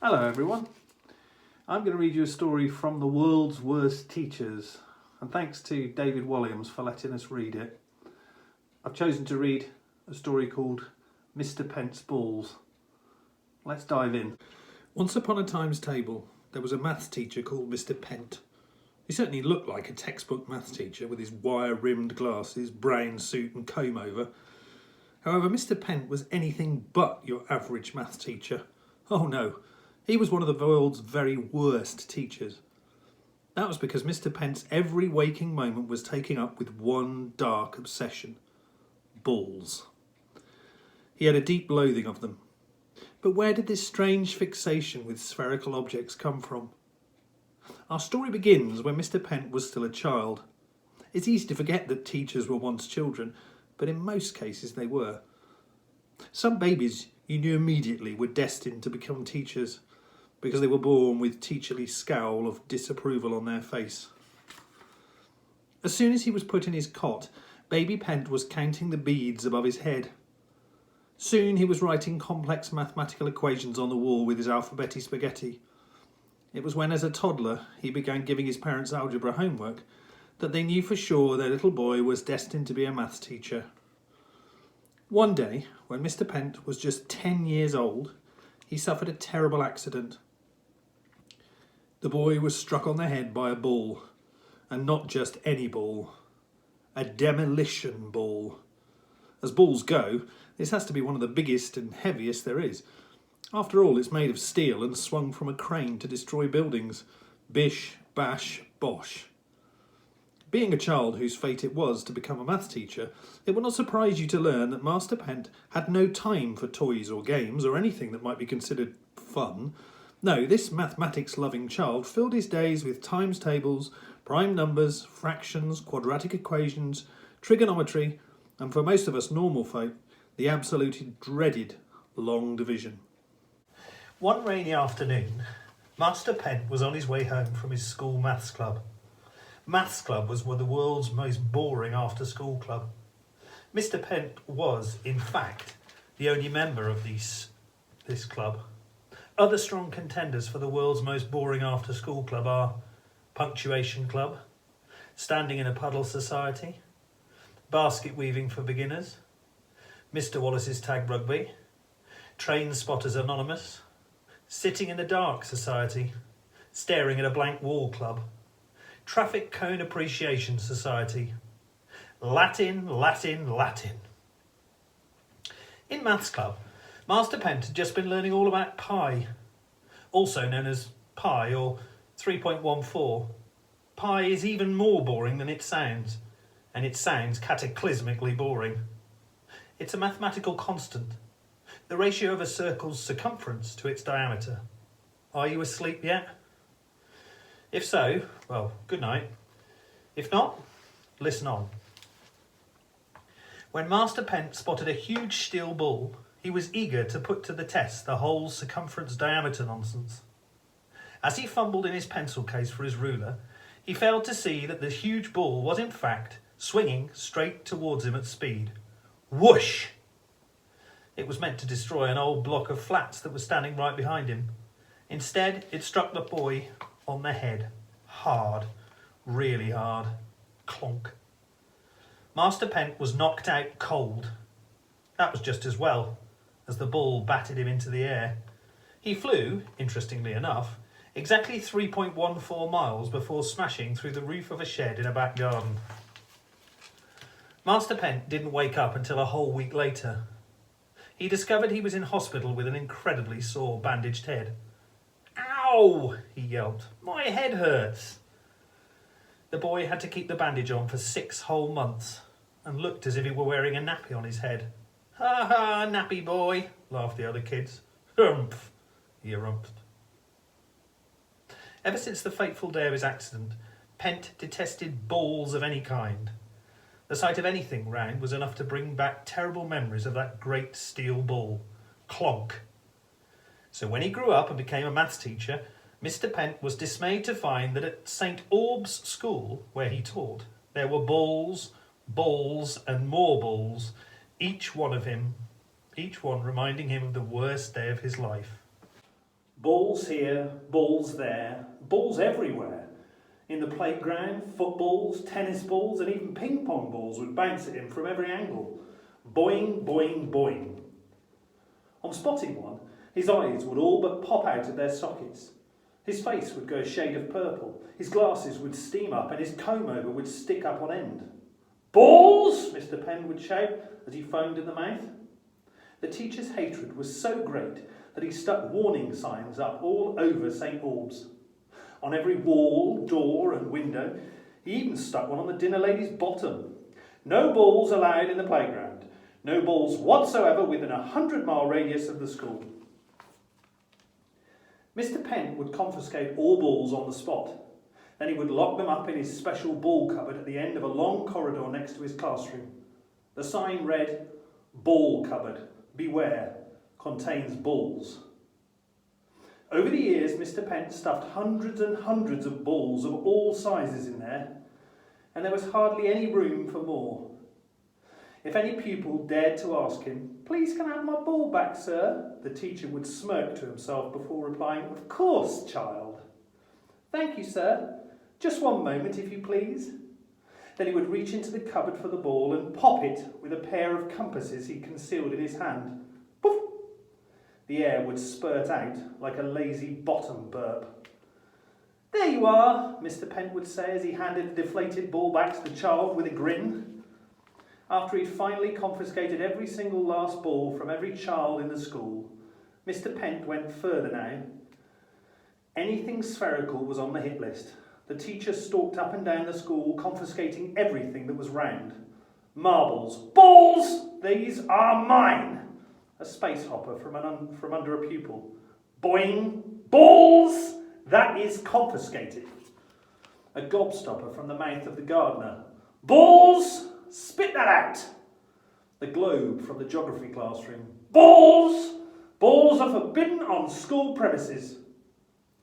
Hello everyone, I'm going to read you a story from the world's worst teachers, and thanks to David Williams for letting us read it. I've chosen to read a story called Mr Pent's Balls. Let's dive in. Once upon a time's table there was a maths teacher called Mr Pent. He certainly looked like a textbook maths teacher with his wire-rimmed glasses, brown suit and comb over. However, Mr Pent was anything but your average maths teacher. Oh no, he was one of the world's very worst teachers. That was because Mr Pent's every waking moment was taken up with one dark obsession: balls. He had a deep loathing of them. But where did this strange fixation with spherical objects come from? Our story begins when Mr Pent was still a child. It's easy to forget that teachers were once children, but in most cases they were. Some babies you knew immediately were destined to become teachers because they were born with teacherly scowl of disapproval on their face. As soon as he was put in his cot, baby Pent was counting the beads above his head. Soon he was writing complex mathematical equations on the wall with his alphabetti spaghetti. It was when, as a toddler, he began giving his parents algebra homework that they knew for sure their little boy was destined to be a maths teacher. One day, when Mr Pent was just 10 years old, he suffered a terrible accident. The boy was struck on the head by a ball, and not just any ball, a demolition ball. As balls go, this has to be one of the biggest and heaviest there is. After all, it's made of steel and swung from a crane to destroy buildings. Bish, bash, bosh. Being a child whose fate it was to become a maths teacher, it will not surprise you to learn that Master Pent had no time for toys or games or anything that might be considered fun. No, this mathematics-loving child filled his days with times tables, prime numbers, fractions, quadratic equations, trigonometry, and for most of us normal folk, the absolutely dreaded long division. One rainy afternoon, Master Pent was on his way home from his school maths club. Maths club was the world's most boring after-school club. Mr Pent was, in fact, the only member of this club. Other strong contenders for the world's most boring after-school club are Punctuation Club, Standing in a Puddle Society, Basket Weaving for Beginners, Mr Wallace's Tag Rugby, Train Spotters Anonymous, Sitting in the Dark Society, Staring at a Blank Wall Club, Traffic Cone Appreciation Society, Latin, Latin, Latin. In Maths Club, Master Pent had just been learning all about pi, also known as pi or 3.14. Pi is even more boring than it sounds, and it sounds cataclysmically boring. It's a mathematical constant, the ratio of a circle's circumference to its diameter. Are you asleep yet? If so, well, good night. If not, listen on. When Master Pent spotted a huge steel ball, he was eager to put to the test the whole circumference diameter nonsense. As he fumbled in his pencil case for his ruler, he failed to see that the huge ball was in fact swinging straight towards him at speed. Whoosh! It was meant to destroy an old block of flats that was standing right behind him. Instead, it struck the boy on the head. Hard. Really hard. Clonk. Master Pent was knocked out cold. That was just as well, as the ball batted him into the air. He flew, interestingly enough, exactly 3.14 miles before smashing through the roof of a shed in a back garden. Master Pent didn't wake up until a whole week later. He discovered he was in hospital with an incredibly sore, bandaged head. "Ow!" he yelped. "My head hurts." The boy had to keep the bandage on for 6 whole months and looked as if he were wearing a nappy on his head. "Ha ha, nappy boy," laughed the other kids. "Humph," he harumphed. Ever since the fateful day of his accident, Pent detested balls of any kind. The sight of anything round was enough to bring back terrible memories of that great steel ball. Clonk. So when he grew up and became a maths teacher, Mr Pent was dismayed to find that at St Aub's School, where he taught, there were balls, balls and more balls, each one reminding him of the worst day of his life. Balls here, balls there, balls everywhere. In the playground, footballs, tennis balls and even ping pong balls would bounce at him from every angle. Boing, boing, boing. On spotting one, his eyes would all but pop out of their sockets. His face would go a shade of purple, his glasses would steam up and his comb-over would stick up on end. Balls! Mr Penn would shout as he foamed in the mouth. The teacher's hatred was so great that he stuck warning signs up all over St Albans. On every wall, door and window, he even stuck one on the dinner lady's bottom. No balls allowed in the playground. No balls whatsoever within a 100-mile radius of the school. Mr Pent would confiscate all balls on the spot. Then he would lock them up in his special ball cupboard at the end of a long corridor next to his classroom. The sign read, "Ball cupboard, beware, contains balls." Over the years, Mr Pent stuffed hundreds and hundreds of balls of all sizes in there, and there was hardly any room for more. If any pupil dared to ask him, "Please can I have my ball back, sir?" the teacher would smirk to himself before replying, "Of course, child." "Thank you, sir. Just one moment, if you please." Then he would reach into the cupboard for the ball and pop it with a pair of compasses he concealed in his hand. Poof! The air would spurt out like a lazy bottom burp. "There you are," Mr Pent would say as he handed the deflated ball back to the child with a grin. After he'd finally confiscated every single last ball from every child in the school, Mr Pent went further now. Anything spherical was on the hit list. The teacher stalked up and down the school, confiscating everything that was round. Marbles. "Balls! These are mine!" A space hopper from under a pupil. "Boing! Balls! That is confiscated." A gobstopper from the mouth of the gardener. "Balls! Spit that out!" The globe from the geography classroom. "Balls! Balls are forbidden on school premises."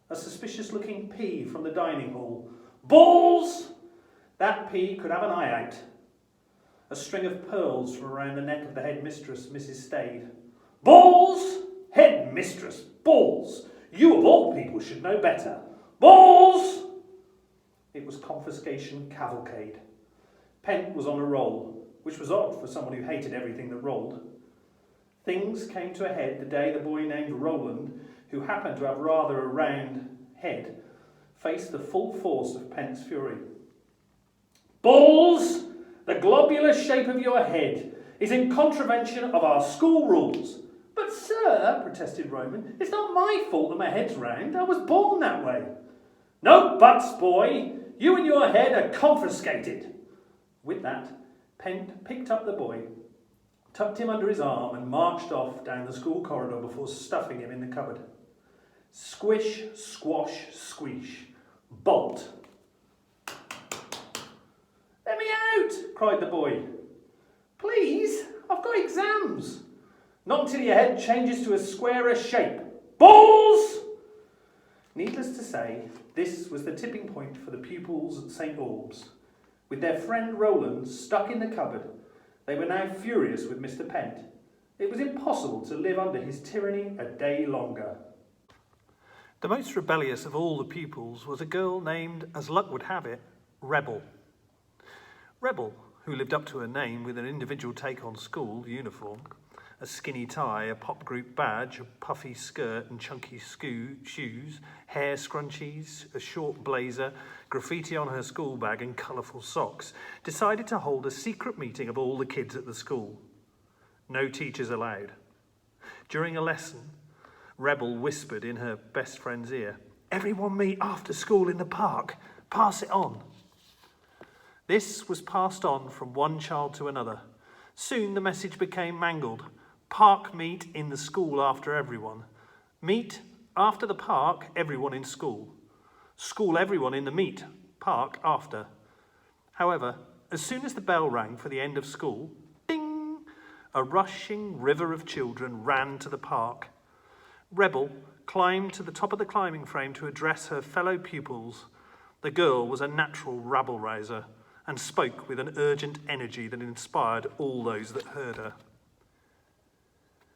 A suspicious-looking pea from the dining hall. "Balls! That pea could have an eye out." A string of pearls from around the neck of the headmistress, Mrs Stade. "Balls! Headmistress! Balls! You of all people should know better. Balls!" It was confiscation cavalcade. Pent was on a roll, which was odd for someone who hated everything that rolled. Things came to a head the day the boy named Roland, who happened to have rather a round head, faced the full force of Pent's fury. "Balls! The globular shape of your head is in contravention of our school rules." "But sir," protested Roman, "it's not my fault that my head's round. I was born that way." "No buts, boy. You and your head are confiscated." With that, Pent picked up the boy, tucked him under his arm and marched off down the school corridor before stuffing him in the cupboard. Squish, squash, squish. Bolt. "Let me out!" cried the boy. "Please, I've got exams." "Not until your head changes to a squarer shape." "Balls!" Needless to say, this was the tipping point for the pupils at St Albans. With their friend Roland stuck in the cupboard, they were now furious with Mr Pent. It was impossible to live under his tyranny a day longer. The most rebellious of all the pupils was a girl named, as luck would have it, Rebel. Rebel, who lived up to her name with an individual take on school uniform, a skinny tie, a pop group badge, a puffy skirt and chunky shoes, hair scrunchies, a short blazer, graffiti on her school bag and colourful socks, decided to hold a secret meeting of all the kids at the school. No teachers allowed. During a lesson, Rebel whispered in her best friend's ear, "Everyone meet after school in the park. Pass it on." This was passed on from one child to another. Soon the message became mangled. Park meet in the school after everyone. Meet after the park, everyone in school. School everyone in the meet, park after. However, as soon as the bell rang for the end of school, ding! A rushing river of children ran to the park. Rebel climbed to the top of the climbing frame to address her fellow pupils. The girl was a natural rabble-rouser and spoke with an urgent energy that inspired all those that heard her.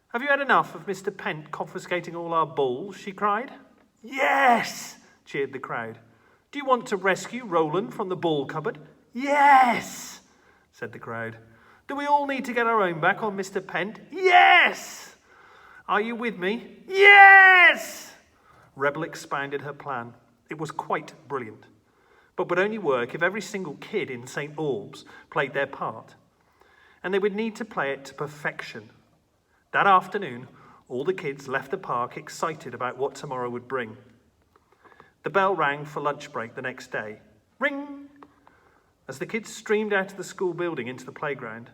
"Have you had enough of Mr Pent confiscating all our balls?" she cried. "Yes!" cheered the crowd. "Do you want to rescue Roland from the ball cupboard?" "Yes!" said the crowd. "Do we all need to get our own back on Mr Pent?" "Yes!" "Are you with me?" "Yes!" Rebel expounded her plan. It was quite brilliant, but would only work if every single kid in St Albans played their part. And they would need to play it to perfection. That afternoon, all the kids left the park excited about what tomorrow would bring. The bell rang for lunch break the next day. Ring! As the kids streamed out of the school building into the playground,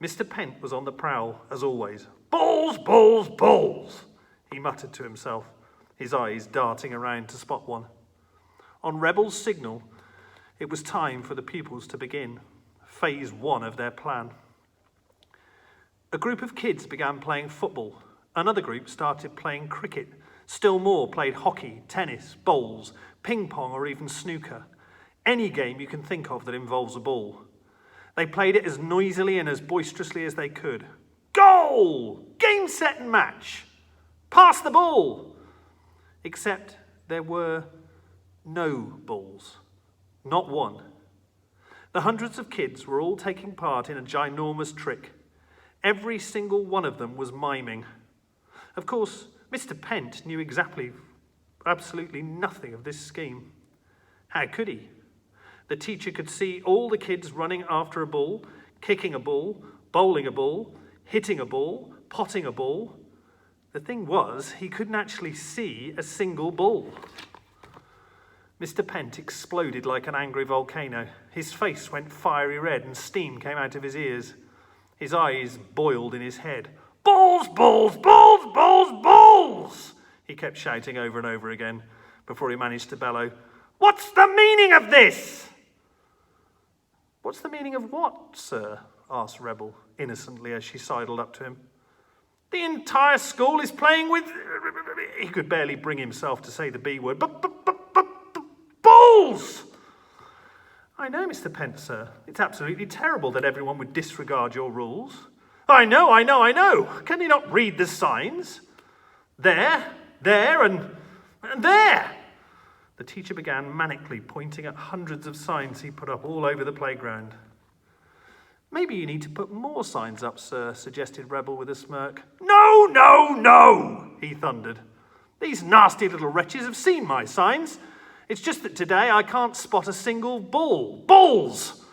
Mr Pent was on the prowl, as always. "Balls, balls, balls!" he muttered to himself, his eyes darting around to spot one. On Rebel's signal, it was time for the pupils to begin phase 1 of their plan. A group of kids began playing football. Another group started playing cricket. Still more played hockey, tennis, bowls, ping pong, or even snooker. Any game you can think of that involves a ball. They played it as noisily and as boisterously as they could. Goal! Game, set and match! Pass the ball! Except there were no balls. Not one. The hundreds of kids were all taking part in a ginormous trick. Every single one of them was miming. Of course, Mr Pent knew absolutely nothing of this scheme. How could he? The teacher could see all the kids running after a ball, kicking a ball, bowling a ball, hitting a ball, potting a ball. The thing was, he couldn't actually see a single ball. Mr Pent exploded like an angry volcano. His face went fiery red and steam came out of his ears. His eyes boiled in his head. "Balls, balls, balls, balls, balls!" he kept shouting over and over again before he managed to bellow, "What's the meaning of this?" "What's the meaning of what, sir?" asked Rebel innocently as she sidled up to him. "The entire school is playing with..." He could barely bring himself to say the B word. "Balls!" "I know, Mr Pent, sir. It's absolutely terrible that everyone would disregard your rules." I know. Can they not read the signs? There, and there." The teacher began manically pointing at hundreds of signs he put up all over the playground. "Maybe you need to put more signs up, sir," suggested Rebel with a smirk. No, he thundered. "These nasty little wretches have seen my signs. It's just that today I can't spot a single ball. Balls!"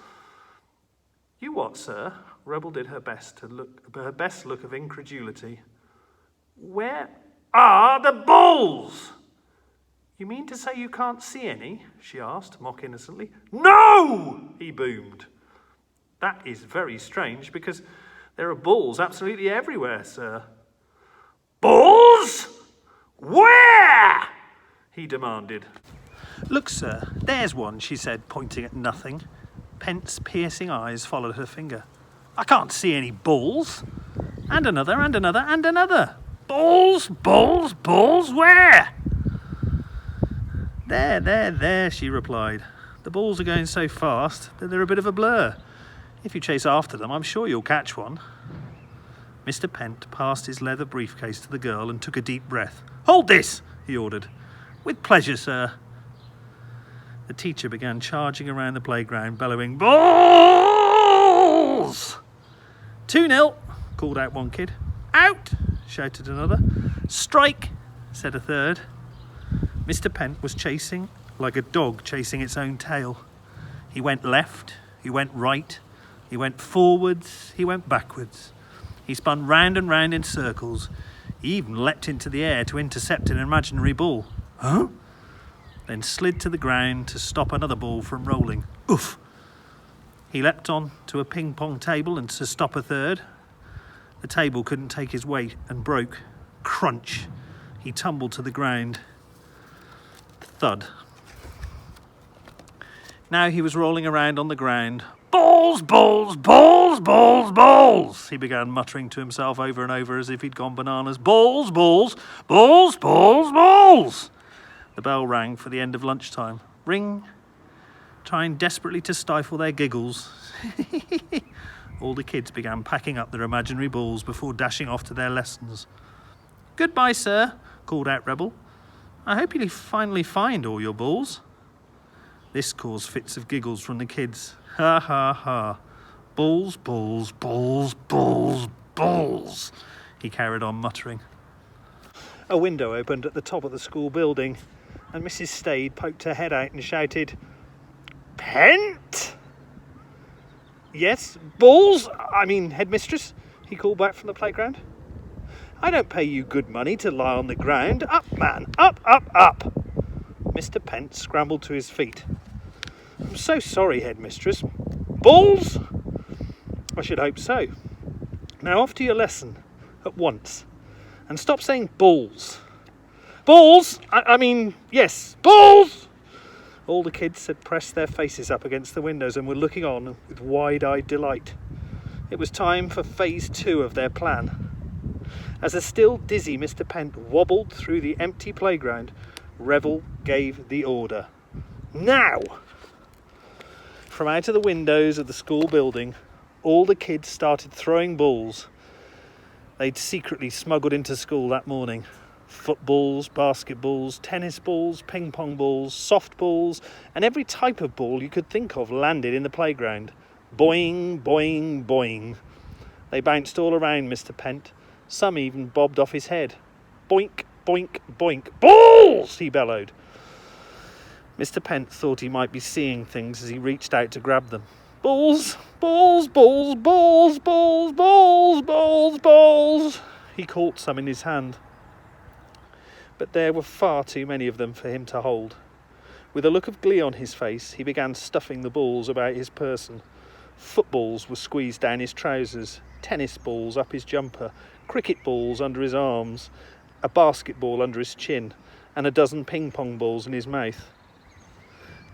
"You what, sir?" Rebel did her best look of incredulity. "Where are the balls?" "You mean to say you can't see any?" she asked, mock innocently. "No!" he boomed. "That is very strange, because there are balls absolutely everywhere, sir." "Balls? Where?" he demanded. "Look, sir, there's one," she said, pointing at nothing. Pent's piercing eyes followed her finger. "I can't see any balls." And another, and another, and another. "Balls, balls, balls, where?" There, she replied. "The balls are going so fast that they're a bit of a blur. If you chase after them, I'm sure you'll catch one." Mr Pent passed his leather briefcase to the girl and took a deep breath. "Hold this," he ordered. "With pleasure, sir." The teacher began charging around the playground, bellowing, "Balls!" 2-0, called out one kid. "Out!" shouted another. "Strike!" said a third. Mr Pent was chasing like a dog chasing its own tail. He went left, he went right, he went forwards, he went backwards. He spun round and round in circles. He even leapt into the air to intercept an imaginary ball. Huh? Then slid to the ground to stop another ball from rolling. Oof! He leapt on to a ping-pong table and to stop a third. The table couldn't take his weight and broke. Crunch! He tumbled to the ground. Thud. Now he was rolling around on the ground. "Balls, balls, balls, balls, balls!" he began muttering to himself over and over as if he'd gone bananas. "Balls, balls, balls, balls, balls!" The bell rang for the end of lunchtime. Ring, trying desperately to stifle their giggles. All the kids began packing up their imaginary balls before dashing off to their lessons. "Goodbye, sir," called out Rebel. "I hope you'll finally find all your balls." This caused fits of giggles from the kids. Ha ha ha. "Balls, balls, balls, balls, balls," he carried on muttering. A window opened at the top of the school building, and Mrs. Stade poked her head out and shouted, "Pent?" "Yes, balls? I mean, headmistress," he called back from the playground. "I don't pay you good money to lie on the ground. Up, man, up, up, up." Mr. Pent scrambled to his feet. "I'm so sorry, headmistress. Balls?" "I should hope so. Now off to your lesson, at once. And stop saying balls." "Balls? I mean, yes, balls!" All the kids had pressed their faces up against the windows and were looking on with wide-eyed delight. It was time for phase 2 of their plan. As a still dizzy Mr. Pent wobbled through the empty playground, Revel gave the order. "Now!" From out of the windows of the school building, all the kids started throwing balls they'd secretly smuggled into school that morning. Footballs, basketballs, tennis balls, ping pong balls, softballs, and every type of ball you could think of landed in the playground. Boing, boing, boing. They bounced all around Mr. Pent. Some even bobbed off his head. Boink, boink, boink. "Balls!" he bellowed. Mr. Pent thought he might be seeing things as he reached out to grab them. "Balls, balls, balls, balls, balls, balls, balls, balls." He caught some in his hand. But there were far too many of them for him to hold. With a look of glee on his face, he began stuffing the balls about his person. Footballs were squeezed down his trousers, tennis balls up his jumper, cricket balls under his arms, a basketball under his chin, and a dozen ping-pong balls in his mouth.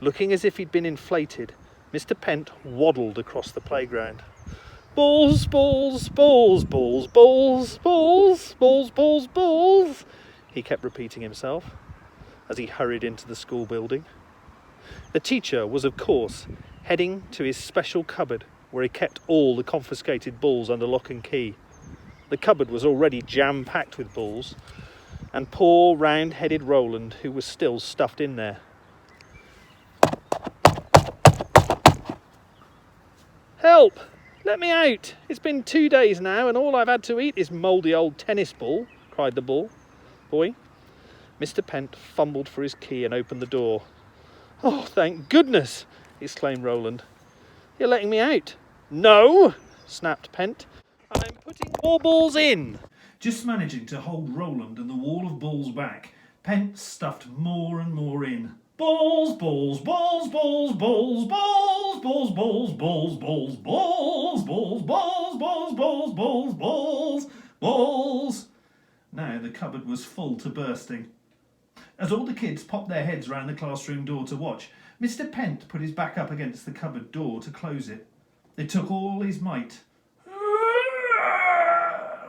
Looking as if he'd been inflated, Mr. Pent waddled across the playground. "Balls, balls, balls, balls, balls, balls, balls, balls, balls," he kept repeating himself as he hurried into the school building. The teacher was, of course, heading to his special cupboard where he kept all the confiscated balls under lock and key. The cupboard was already jam-packed with balls, and poor round-headed Roland, who was still stuffed in there. "Help! Let me out! It's been 2 days now, and all I've had to eat is mouldy old tennis ball," cried the boy. Mr. Pent fumbled for his key and opened the door. "Oh, thank goodness!" exclaimed Roland. "You're letting me out?" "No!" snapped Pent. "I'm putting more balls in." Just managing to hold Roland and the wall of balls back, Pent stuffed more and more in. Balls, balls, balls, balls, balls, balls, balls, balls, balls, balls, balls, balls, balls, balls, balls, balls, balls, balls. Now the cupboard was full to bursting. As all the kids popped their heads round the classroom door to watch, Mr. Pent put his back up against the cupboard door to close it. It took all his might.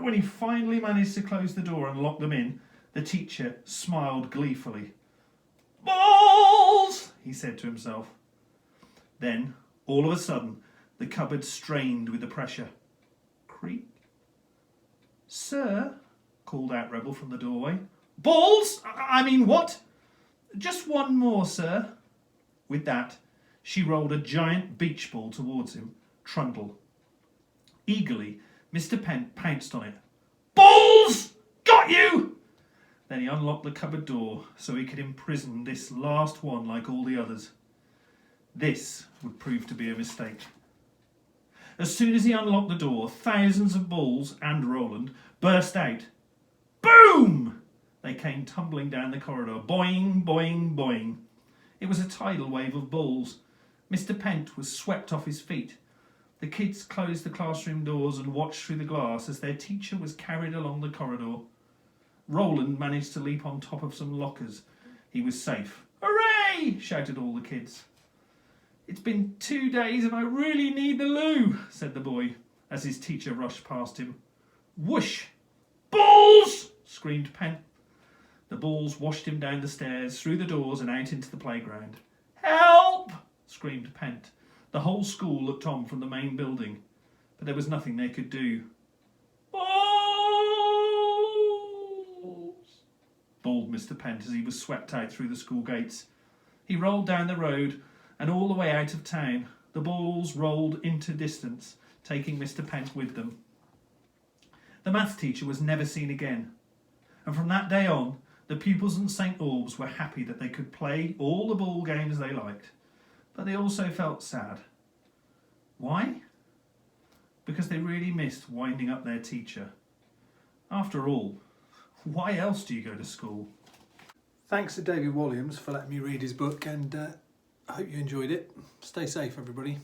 When he finally managed to close the door and lock them in, the teacher smiled gleefully. "Balls!" he said to himself. Then, all of a sudden, the cupboard strained with the pressure. Creak. "Sir," called out Rebel from the doorway. "Balls? I mean, what?" "Just one more, sir." With that, she rolled a giant beach ball towards him, trundle. Eagerly, Mr. Pent pounced on it. "Balls! Got you!" Then he unlocked the cupboard door so he could imprison this last one like all the others. This would prove to be a mistake. As soon as he unlocked the door, thousands of balls, and Roland, burst out. Boom! They came tumbling down the corridor. Boing, boing, boing. It was a tidal wave of balls. Mr. Pent was swept off his feet. The kids closed the classroom doors and watched through the glass as their teacher was carried along the corridor. Roland managed to leap on top of some lockers. He was safe. "Hooray!" shouted all the kids. "It's been 2 days and I really need the loo," said the boy as his teacher rushed past him. Whoosh! "Balls!" screamed Pent. The balls washed him down the stairs, through the doors and out into the playground. "Help!" screamed Pent. The whole school looked on from the main building. but there was nothing they could do. "Balls!" bawled Mr Pent as he was swept out through the school gates. He rolled down the road and all the way out of town. The balls rolled into distance, taking Mr Pent with them. The maths teacher was never seen again, and from that day on, the pupils in St Albans were happy that they could play all the ball games they liked, but they also felt sad. Why? Because they really missed winding up their teacher. After all, why else do you go to school? Thanks to David Williams for letting me read his book, and I hope you enjoyed it. Stay safe, everybody.